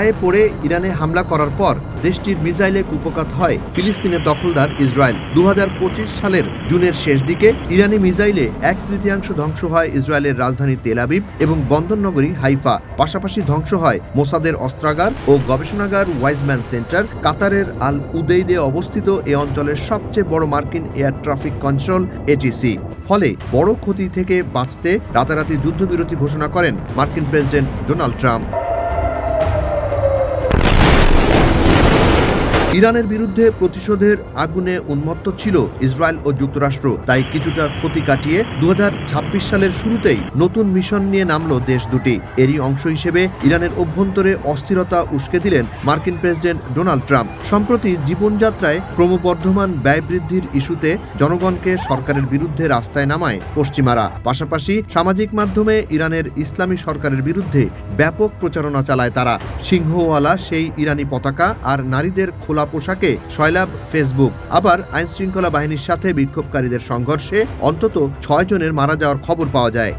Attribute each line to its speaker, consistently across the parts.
Speaker 1: গায়ে পড়ে ইরানে হামলা করার পর দেশটির মিসাইলে কুপোকাত হয় ফিলিস্তিনের দখলদার ইসরায়েল। 2025 সালের জুনের শেষ দিকে ইরানি মিসাইলে 1/3 ধ্বংস হয় ইসরায়েলের রাজধানী তেল আবিব এবং বন্দরনগরী হাইফা। পাশাপাশি ধ্বংস হয় মোসাদের অস্ত্রাগার ও গবেষণাগার ওয়াইজম্যান সেন্টার। কাতারের আল উদেইদে অবস্থিত এ অঞ্চলের সবচেয়ে বড় মার্কিন এয়ার ট্রাফিক কন্ট্রোল এটিসি। ফলে বড় ক্ষতি থেকে বাঁচতে রাতারাতি যুদ্ধবিরতি ঘোষণা করেন মার্কিন প্রেসিডেন্ট ডোনাল্ড ট্রাম্প। ইরানের বিরুদ্ধে প্রতিশোধের আগুনে উন্মত্ত ছিল ইসরায়েল ও যুক্তরাষ্ট্র। তাই কিছুটা ক্ষতি কাটিয়ে 2026 সালের শুরুতেই নতুন মিশন নিয়ে নামল দেশ দুটি। এরই অংশ হিসেবে ইরানের অভ্যন্তরে অস্থিরতা উস্কে দিলেন মার্কিন প্রেসিডেন্ট ডোনাল্ড ট্রাম্প। সম্প্রতি জীবনযাত্রায় ক্রমবর্ধমান ব্যয় বৃদ্ধির ইস্যুতে জনগণকে সরকারের বিরুদ্ধে রাস্তায় নামায় পশ্চিমারা। পাশাপাশি সামাজিক মাধ্যমে ইরানের ইসলামী সরকারের বিরুদ্ধে ব্যাপক প্রচারণা চালায় তারা। সিংহওয়ালা সেই ইরানি পতাকা আর নারীদের খোলা পোশাকে সয়লাব ফেসবুক। আবার আইনশৃঙ্খলা বাহিনীর সাথে বিক্ষোভকারীদের সংঘর্ষে অন্তত 6 জনের মারা যাওয়ার খবর পাওয়া যায়।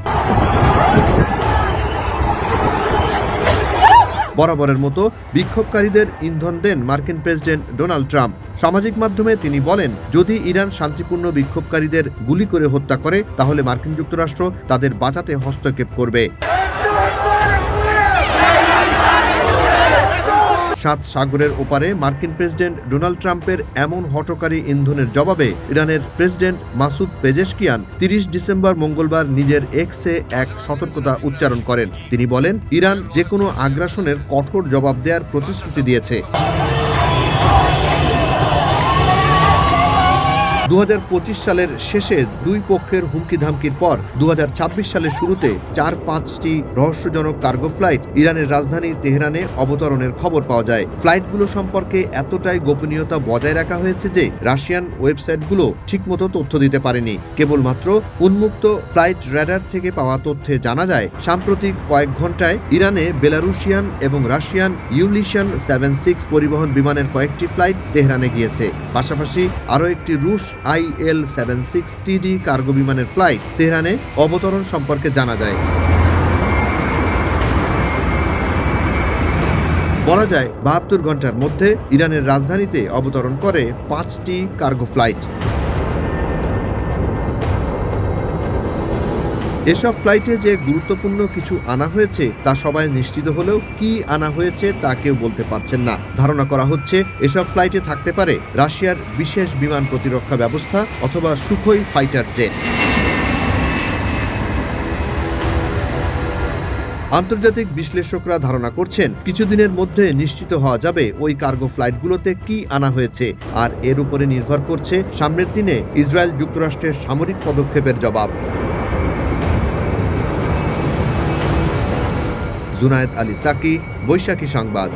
Speaker 1: বরাবরের মতো বিক্ষোভকারীদের ইন্ধন দেন মার্কিন প্রেসিডেন্ট ডোনাল্ড ট্রাম্প। সামাজিক মাধ্যমে তিনি বলেন, যদি ইরান শান্তিপূর্ণ বিক্ষোভকারীদের গুলি করে হত্যা করে তাহলে মার্কিন যুক্তরাষ্ট্র তাদের বাঁচাতে হস্তক্ষেপ করবে। 7 সাগরের ওপারে মার্কিন প্রেসিডেন্ট ডোনাল্ড ট্রাম্পের এমন হঠকারী ইন্ধনের জবাবে ইরানের প্রেসিডেন্ট মাসুদ পেজেশকিয়ান 30 ডিসেম্বর মঙ্গলবার নিজের এক্সে এক সতর্কতা উচ্চারণ করেন। তিনি বলেন, ইরান যে কোনো আগ্রাসনের কঠোর জবাব দেওয়ার প্রতিশ্রুতি দিয়েছে। 2025 সালের শেষে দুই পক্ষের হুমকি ধামকির পর 2026 সালের শুরুতে 4-5টি রহস্যজনক কার্গো ফ্লাইট ইরানের রাজধানী তেহরানে অবতরণের খবর পাওয়া যায়। ফ্লাইটগুলো সম্পর্কে এতটাই গোপনীয়তা বজায় রাখা হয়েছে যে রাশিয়ান ওয়েবসাইটগুলো ঠিকমতো তথ্য দিতে পারেনি। কেবলমাত্র উন্মুক্ত ফ্লাইট র্যাডার থেকে পাওয়া তথ্যে জানা যায়, সাম্প্রতিক কয়েক ঘন্টায় ইরানে বেলারুশিয়ান এবং রাশিয়ান ইউলিশান 76 পরিবহন বিমানের কয়েকটি ফ্লাইট তেহরানে গিয়েছে। পাশাপাশি আরও একটি রুশ IL-76TD কার্গো বিমানের ফ্লাইট তেহরানে অবতরণ সম্পর্কে জানা যায়। বলা যায় 72 ঘন্টার মধ্যে ইরানের রাজধানীতে অবতরণ করে 5টি কার্গো ফ্লাইট। এসব ফ্লাইটে যে গুরুত্বপূর্ণ কিছু আনা হয়েছে তা সবাই নিশ্চিত হলেও কি আনা হয়েছে তা কেউ বলতে পারছেন না। ধারণা করা হচ্ছে এসব ফ্লাইটে থাকতে পারে রাশিয়ার বিশেষ বিমান প্রতিরক্ষা ব্যবস্থা অথবা সুখোই ফাইটার জেট। আন্তর্জাতিক বিশ্লেষকরা ধারণা করছেন কিছুদিনের মধ্যে নিশ্চিত হওয়া যাবে ওই কার্গো ফ্লাইটগুলোতে কি আনা হয়েছে, আর এর উপরে নির্ভর করছে সামনের দিনে ইসরায়েল যুক্তরাষ্ট্রের সামরিক পদক্ষেপের জবাব। জুনায়েদ আলী সাকি, বৈশাখী সংবাদ।